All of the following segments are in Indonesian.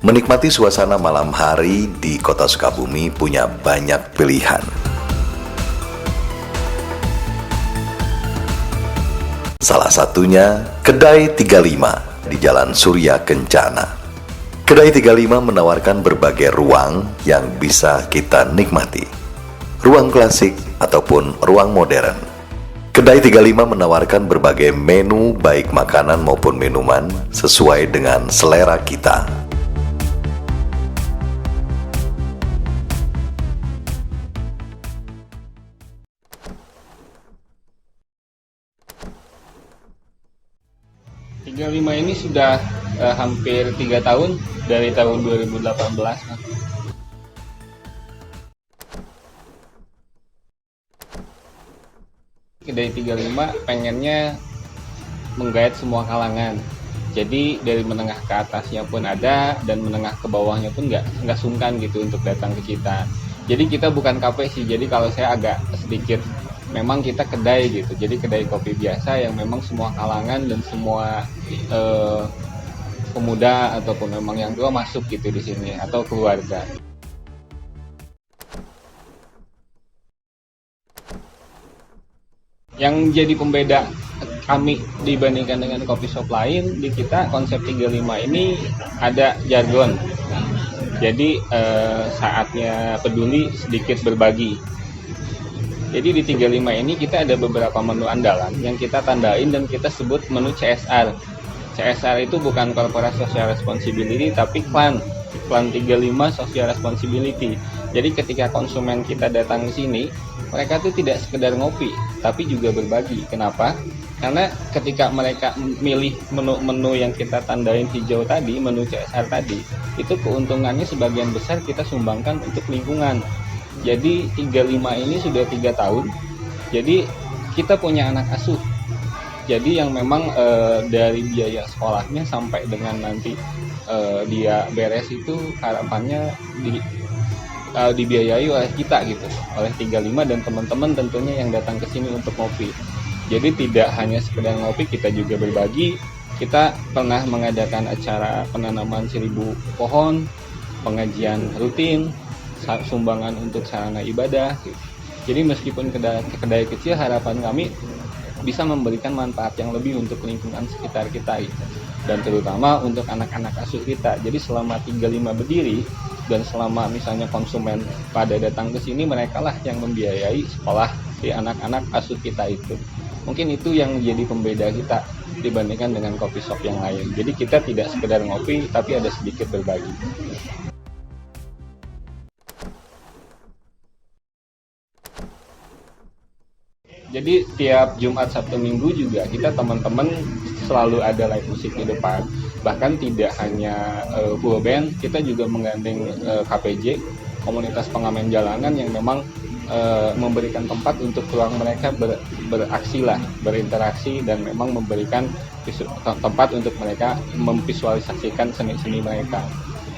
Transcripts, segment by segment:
Menikmati suasana malam hari di kota Sukabumi punya banyak pilihan. Salah satunya Kedai 35 di Jalan Surya Kencana. Kedai 35 menawarkan berbagai ruang yang bisa kita nikmati. Ruang klasik ataupun ruang modern. Kedai 35 menawarkan berbagai menu baik makanan maupun minuman sesuai dengan selera kita. Tiga Lima ini sudah hampir 3 tahun, dari tahun 2018. Kedai 35 pengennya menggait semua kalangan. Jadi dari menengah ke atasnya pun ada, dan menengah ke bawahnya pun nggak sungkan gitu untuk datang ke kita. Jadi kita bukan kafe sih, jadi kalau saya agak sedikit, memang kita kedai gitu. Jadi kedai kopi biasa yang memang semua kalangan dan semua pemuda ataupun memang yang tua masuk gitu di sini, atau keluarga. Yang jadi pembeda kami dibandingkan dengan coffee shop lain, di kita konsep 35 ini ada jargon. Jadi saatnya peduli sedikit berbagi. Jadi di 35 ini kita ada beberapa menu andalan yang kita tandain dan kita sebut menu CSR. CSR itu bukan Corporate Social Responsibility, tapi Klan 35 Social Responsibility. Jadi ketika konsumen kita datang ke sini, mereka tuh tidak sekedar ngopi, tapi juga berbagi. Kenapa? Karena ketika mereka milih menu-menu yang kita tandain hijau tadi, menu CSR tadi, itu keuntungannya sebagian besar kita sumbangkan untuk lingkungan. Jadi 35 ini sudah 3 tahun, jadi kita punya anak asuh. Jadi yang memang dari biaya sekolahnya sampai dengan nanti dia beres itu harapannya dibiayai oleh kita gitu, oleh 35 dan teman-teman tentunya yang datang ke sini untuk ngopi. Jadi tidak hanya sekedar ngopi, kita juga berbagi. Kita pernah mengadakan acara penanaman 1000 pohon, pengajian rutin, sumbangan untuk sarana ibadah gitu. Jadi meskipun kedai kecil, harapan kami bisa memberikan manfaat yang lebih untuk lingkungan sekitar kita gitu. Dan terutama untuk anak-anak asuh kita. Jadi selama 35 berdiri dan selama misalnya konsumen pada datang ke sini, mereka lah yang membiayai sekolah si anak-anak asuh kita itu. Mungkin itu yang jadi pembeda kita dibandingkan dengan coffee shop yang lain. Jadi kita tidak sekedar ngopi, tapi ada sedikit berbagi. Jadi tiap Jumat, Sabtu, Minggu juga kita teman-teman selalu ada live musik di depan. Bahkan tidak hanya full band, kita juga menggandeng KPJ, komunitas pengamen jalanan yang memang memberikan tempat untuk ruang mereka beraksi lah, berinteraksi, dan memang memberikan tempat untuk mereka memvisualisasikan seni-seni mereka.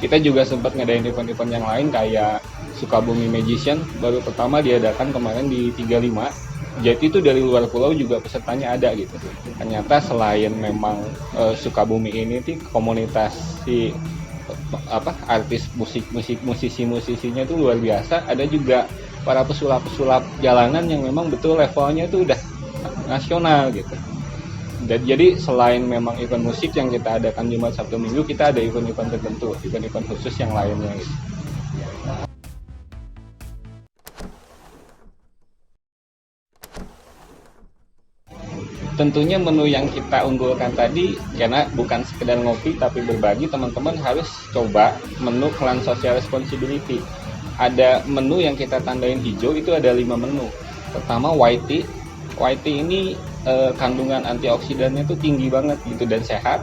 Kita juga sempat ngadain event-event yang lain kayak Sukabumi Magician, baru pertama diadakan kemarin di 35. Jadi itu dari luar pulau juga pesertanya ada gitu. Ternyata selain memang Sukabumi ini komunitas si artis musisinya itu luar biasa. Ada juga para pesulap-pesulap jalanan yang memang betul levelnya itu udah nasional gitu. Dan jadi selain memang event musik yang kita adakan Jumat, Sabtu, Minggu, kita ada event-event tertentu, event-event khusus yang lainnya gitu. Tentunya menu yang kita unggulkan tadi, karena bukan sekedar ngopi tapi berbagi, teman-teman harus coba menu Klan Social Responsibility. Ada menu yang kita tandain hijau, itu ada 5 menu. Pertama white tea. White tea ini kandungan antioksidannya itu tinggi banget gitu dan sehat.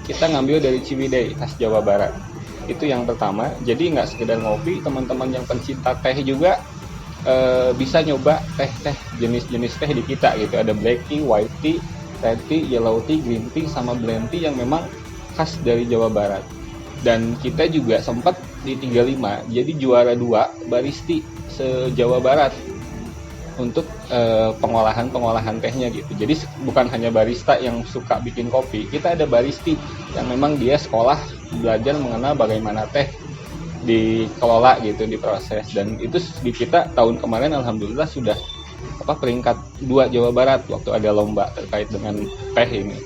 Kita ngambil dari Ciwidey, khas Jawa Barat. Itu yang pertama. Jadi nggak sekedar ngopi, teman-teman yang pencinta teh juga bisa nyoba teh-teh jenis-jenis teh di kita gitu. Ada black tea, white tea, red tea, yellow tea, green tea, sama blend tea yang memang khas dari Jawa Barat. Dan kita juga sempat di 35 jadi juara 2 baristi se-Jawa Barat. untuk pengolahan tehnya gitu. Jadi bukan hanya barista yang suka bikin kopi, kita ada baristi yang memang dia sekolah belajar mengenal bagaimana teh dikelola gitu, diproses. Dan itu di kita tahun kemarin alhamdulillah sudah peringkat 2 Jawa Barat waktu ada lomba terkait dengan teh ini.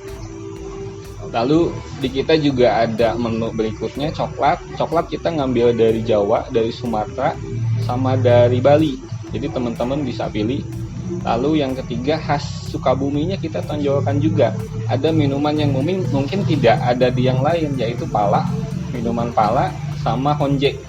Lalu di kita juga ada menu berikutnya coklat. Coklat kita ngambil dari Jawa, dari Sumatera, sama dari Bali. Jadi teman-teman bisa pilih. Lalu yang ketiga khas Sukabuminya kita tonjolkan juga. Ada minuman yang mungkin tidak ada di yang lain, yaitu pala, minuman pala sama honje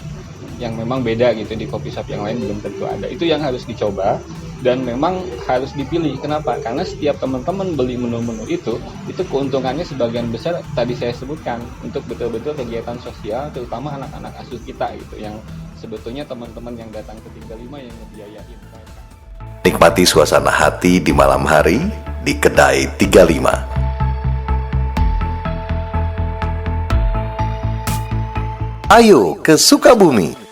yang memang beda gitu, di kopi shop yang lain belum tentu ada. Itu yang harus dicoba dan memang harus dipilih. Kenapa? Karena setiap teman-teman beli menu-menu itu keuntungannya sebagian besar tadi saya sebutkan untuk betul-betul kegiatan sosial, terutama anak-anak asuh kita gitu, yang sebetulnya teman-teman yang datang ke 35 yang ngebiayain mereka. Nikmati suasana hati di malam hari di Kedai 35. Ayo ke Sukabumi.